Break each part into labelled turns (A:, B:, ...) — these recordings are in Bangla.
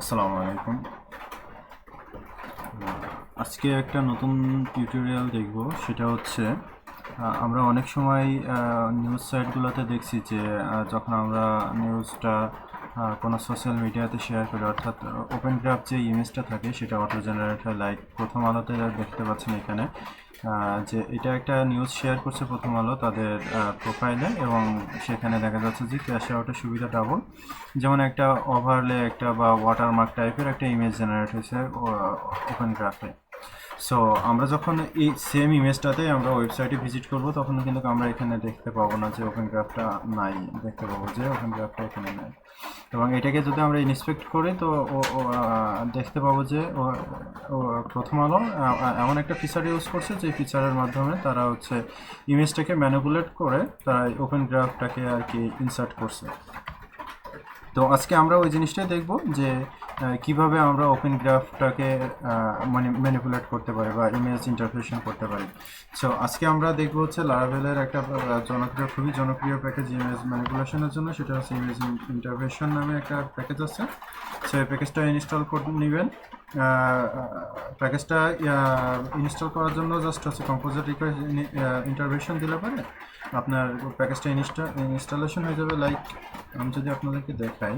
A: আসসালামু আলাইকুম। আজকে একটা নতুন টিউটোরিয়াল দেখব। সেটা হচ্ছে আমরা অনেক সময় নিউজ সাইটগুলোতে দেখছি যে যখন আমরা নিউজটা কোনো সোশ্যাল মিডিয়াতে শেয়ার করি, অর্থাৎ ওপেন গ্রাফ যে ইমেজটা থাকে সেটা অটো জেনারেট হয়। লাইক প্রথম আলোতে দেখতে পাচ্ছেন এখানে যে এটা একটা নিউজ শেয়ার করছে প্রথম আলো তাদের প্রোফাইলে, এবং সেখানে দেখা যাচ্ছে যে ক্যাশ আউটের সুবিধা ডাবল। যেমন একটা ওভারলে একটা বা ওয়াটারমার্ক টাইপের একটা ইমেজ জেনারেট হয়েছে ওপেন গ্রাফে। সো আমরা যখন এই সেম ইমেজটাতে আমরা ওয়েবসাইটে ভিজিট করব তখন কিন্তু আমরা এখানে দেখতে পাবো না যে ওপেন গ্রাফটা নাই, দেখতে পাবো যে ওপেন গ্রাফটা এখানে নাই। এবং এটাকে যদি আমরা ইন্সপেক্ট করি তো দেখতে পাবো যে প্রথম আলো এমন একটা ফিচার ইউজ করছে যে ফিচারের মাধ্যমে তারা হচ্ছে ইমেজটাকে ম্যানিপুলেট করে তারা ওপেন গ্রাফটাকে আর কি ইনসার্ট করছে। তো আজকে আমরা ওই জিনিসটাই দেখব যে কিভাবে আমরা ওপেন গ্রাফটাকে মানে ম্যানিপুলেট করতে পারি বা ইমেজ ইন্টারপ্রিটেশন করতে পারি। সো আজকে আমরা দেখব হচ্ছে লারাভেলের একটা খুবই জনপ্রিয় প্যাকেজ ইমেজ ম্যানিপুলেশনের জন্য, সেটা হচ্ছে ইমেজ ইন্টারপ্রিটেশন নামে একটা প্যাকেজ আছে। সো এই প্যাকেজটা ইনস্টল করে নেবেন। প্যাকেজটা ইনস্টল করার জন্য জাস্ট হচ্ছে কম্পোজার রিকোয়েস্ট ইন্টারভেনশন দিলে পারে আপনার প্যাকেজটা ইনস্টলেশন হয়ে যাবে। লাইক আমি যদি আপনাদেরকে দেখাই,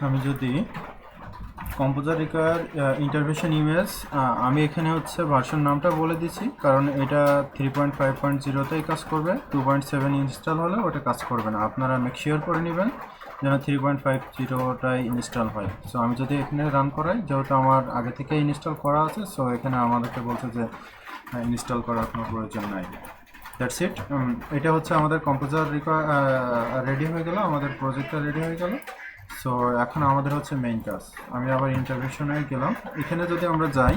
A: আমি যদি কম্পোজার রিকোয়ার ইন্টারভেনশন ইমেজ, আমি এখানে হচ্ছে ভার্সন নামটা বলে দিচ্ছি কারণ এটা 3.5.0তেই কাজ করবে। 2.7 ইনস্টল হলে ওটা কাজ করবে না, আপনারা মেক শিওর করে নেবেন যেন 3.50টাই ইনস্টল হয়। সো আমি যদি এখানে রান করাই, যেহেতু আমার আগে থেকে ইনস্টল করা আছে, সো এখানে আমাদেরকে বলছে যে ইনস্টল করার কোনো প্রয়োজন নাই। That's it. এটা হচ্ছে আমাদের কম্পোজার রেডি হয়ে গেল, আমাদের প্রজেক্টটা রেডি হয়ে গেল। সো এখন আমাদের হচ্ছে মেইন কাজ। আমি আবার ইন্টারভেনশনে গেলাম। এখানে যদি আমরা যাই,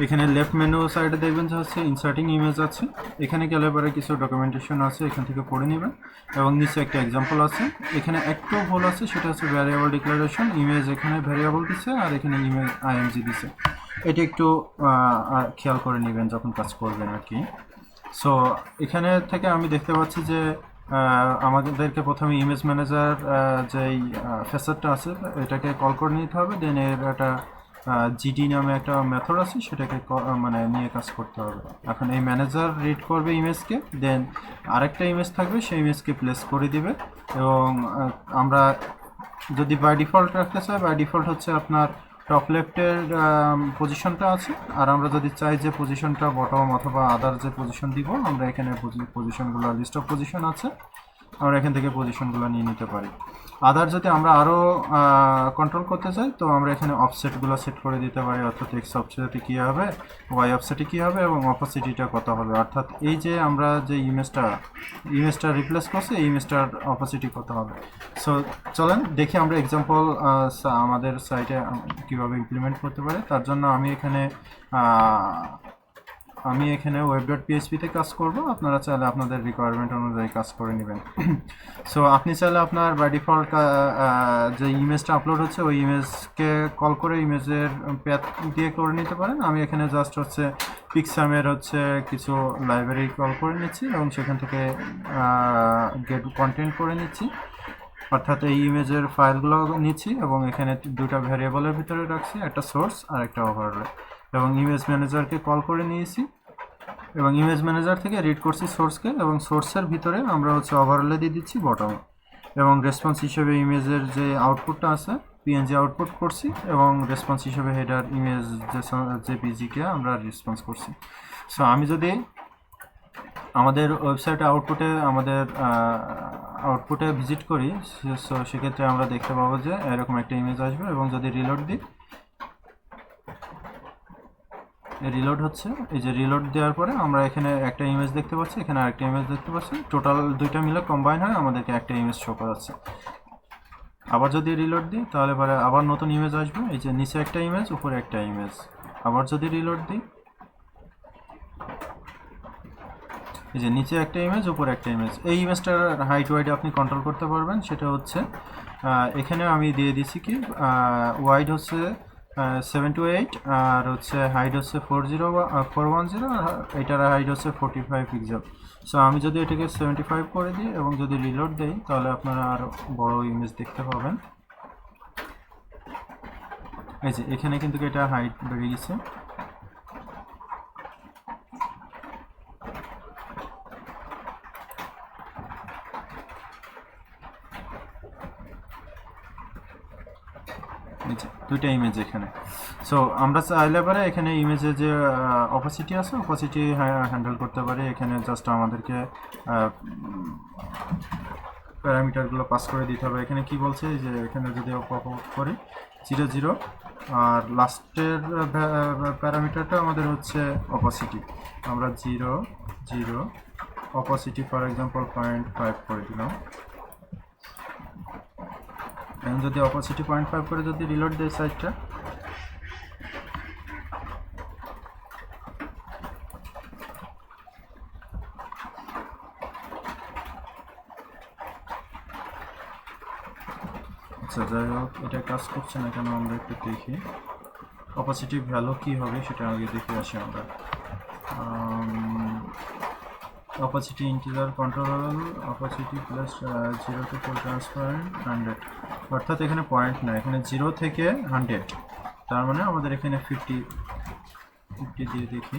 A: এখানে লেফট মেনু সাইডে দেখবেন যে হচ্ছে ইনসার্টিং ইমেজ আছে। এখানে গেলে পরে কিছু ডকুমেন্টেশন আছে, এখান থেকে পড়ে নেবেন। এবং নিচে একটা এক্সাম্পল আছে। এখানে একটু ভুল আছে, সেটা হচ্ছে ভ্যারিয়েবল ডিক্লারেশন। ইমেজ এখানে ভ্যারিয়েবল দিছে আর এখানে ইমেজ আইএনজি দিছে। এটা একটু খেয়াল করে নেবেন যখন কাজ করবেন আর কি। সো এখানে থেকে আমি দেখতে পাচ্ছি যে আমাদেরকে প্রথমে ইমেজ ম্যানেজার যেই ফেসারটা আছে এটাকে কল করে নিতে হবে। দেন এর একটা জিডি নামে একটা মেথড আছে, সেটাকে মানে নিয়ে কাজ করতে হবে। এখন এই ম্যানেজার রিড করবে ইমেজকে, দেন আরেকটা ইমেজ থাকবে সেই ইমেজকে প্লেস করে দিবে। এবং আমরা যদি বাই ডিফল্ট রাখতে চাই, বাই ডিফল্ট হচ্ছে আপনার টপ লেফটের পজিশনটা আছে। আর আমরা যদি চাই যে পজিশনটা বটম অথবা আদার যে পজিশন দিব, আমরা এখানে পজিশনগুলো লিস্ট অফ পজিশন আছে, আমরা এখান থেকে পজিশনগুলো নিয়ে নিতে পারি। আদার যদি আমরা আরও কন্ট্রোল করতে চাই তো আমরা এখানে অফসেটগুলো সেট করে দিতে পারি, অর্থাৎ এক্স অফসেটে কী হবে, ওয়াই অফসেটে কী হবে এবং অপোসিটিটা কত হবে। অর্থাৎ এই যে আমরা যে ইমেজটা রিপ্লেস করছি এই ইমেজটার অপোসিটি কত হবে। সো চলেন দেখি আমরা এক্সাম্পল আমাদের সাইটে কীভাবে ইমপ্লিমেন্ট করতে পারি। তার জন্য আমি এখানে web.php-তে কাজ করব। আপনারা চাইলে আপনাদের রিকোয়ারমেন্ট অনুযায়ী কাজ করে নেবেন। সো আপনি চাইলে আপনার বাই ডিফল্ট যে ইমেজটা আপলোড হচ্ছে ওই ইমেজকে কল করে ইমেজের প্যাথ দিয়ে করে নিতে পারেন। আমি এখানে জাস্ট হচ্ছে পিক্সামের হচ্ছে কিছু লাইব্রেরি কল করে নিচ্ছি এবং সেখান থেকে গেট কন্টেন্ট করে নিচ্ছি, অর্থাৎ এই ইমেজের ফাইলগুলো নিচ্ছি এবং এখানে দুটো ভ্যারিয়েবলের ভিতরে রাখছি, একটা সোর্স আর একটা ওভারলে। এবং ইমেজ ম্যানেজারকে কল করে নিয়েছি এবং ইমেজ ম্যানেজার থেকে রিড করছি সোর্সকে, এবং সোর্সের ভিতরে আমরা হচ্ছে ওভারলে দিয়ে দিচ্ছি বটম। এবং রেসপন্স হিসেবে ইমেজের যে আউটপুটটা আছে পিএনজি আউটপুট করছি, এবং রেসপন্স হিসেবে হেডার ইমেজ যে পিজিকে আমরা রেসপন্স করছি। সো আমি যদি আমাদের ওয়েবসাইটে আউটপুটে ভিজিট করি, সো সেক্ষেত্রে আমরা দেখতে পাবো যে এরকম একটা ইমেজ আসবে। এবং যদি রিলোড দিই, রিলোড হচ্ছে, এই যে রিলোড দেওয়ার পরে আমরা এখানে একটা ইমেজ দেখতে পাচ্ছি, এখানে আরেকটা ইমেজ দেখতে পাচ্ছি, টোটাল দুইটা মিলে কম্বাইন হয় আমাদেরকে একটা ইমেজ শো করাচ্ছে। আবার যদি রিলোড দিই তাহলে পরে আবার নতুন ইমেজ আসবে, এই যে নিচে একটা ইমেজ উপরে একটা ইমেজ। আবার যদি রিলোড দিই, এই যে নিচে একটা ইমেজ উপরে একটা ইমেজ। এই ইমেজটার হাইট ওয়াইড আপনি কন্ট্রোল করতে পারবেন। সেটা হচ্ছে এখানে আমি দিয়ে দিছি কি ওয়াইড হচ্ছে 728, আর হচ্ছে হাইট হচ্ছে 410, আর এটার হাইট হচ্ছে 45 পিক্সেল। সো আমি যদি এটাকে 75 করে দিই এবং যদি রিলোড দেই, তাহলে আপনারা আরও বড় ইমেজ দেখতে পাবেন। এই যে এখানে কিন্তু এটা হাইট বেড়ে গেছে। দুইটা ইমেজ এখানে। সো আমরা চাইলে পারে এখানে ইমেজে যে অপাসিটি আছে, অপাসিটি হ্যান্ডেল করতে পারি। এখানে জাস্ট আমাদেরকে প্যারামিটারগুলো পাস করে দিতে হবে। এখানে কি বলছে যে এখানে যদি পপ আপ করি 00, আর লাস্টের প্যারামিটারটা আমাদের হচ্ছে অপাসিটি। আমরা 0 অপাসিটি ফর এক্সাম্পল 0.5 করে দিলাম। এখন যদি অপাসিটি 0.5 করে যদি রিলোড দেয় সাইটটা, আচ্ছা যাই হোক, এটা কাজ করছে না কেন আমরা একটু দেখি। অপাসিটি ভ্যালু কি হবে সেটা আগে দেখে আসি আমরা। Opacity integer controllable, opacity plus 0 to full transparent 100, অর্থাৎ এখানে পয়েন্ট না, এখানে 0 থেকে 100, তার মানে আমাদের এখানে 50 দিয়ে দেখি।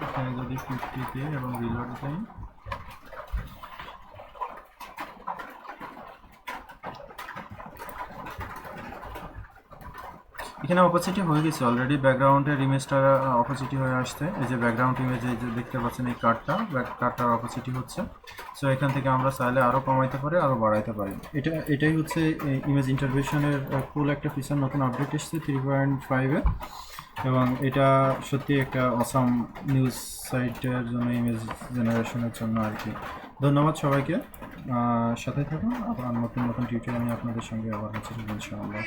A: এখানে যদি 50 দিয়ে এবং রিলোড দেই, এখানে অপাসিটি হয়ে গেছে অলরেডি। ব্যাকগ্রাউন্ডের ইমেজটা অপাসিটি হয়ে আসছে। এই যে ব্যাকগ্রাউন্ড ইমেজে যে দেখতে পাচ্ছেন এই কার্ডটার অপাসিটি হচ্ছে। সো এখান থেকে আমরা চাইলে আরও কমাইতে পারি, আরও বাড়াইতে পারি। এটাই হচ্ছে ইমেজ ইন্টারভেশনের ফুল একটা ফিচার, নতুন আপডেট এসেছে 3.5-এ, এবং এটা সত্যি একটা অসাম নিউজ সাইটের জন্য, ইমেজ জেনারেশনের জন্য আর কি। ধন্যবাদ সবাইকে, সাথে থাকুন। আবার নতুন টিউটোরিয়াল নিয়ে আপনাদের সঙ্গে আবার হচ্ছে ইনশাআল্লাহ।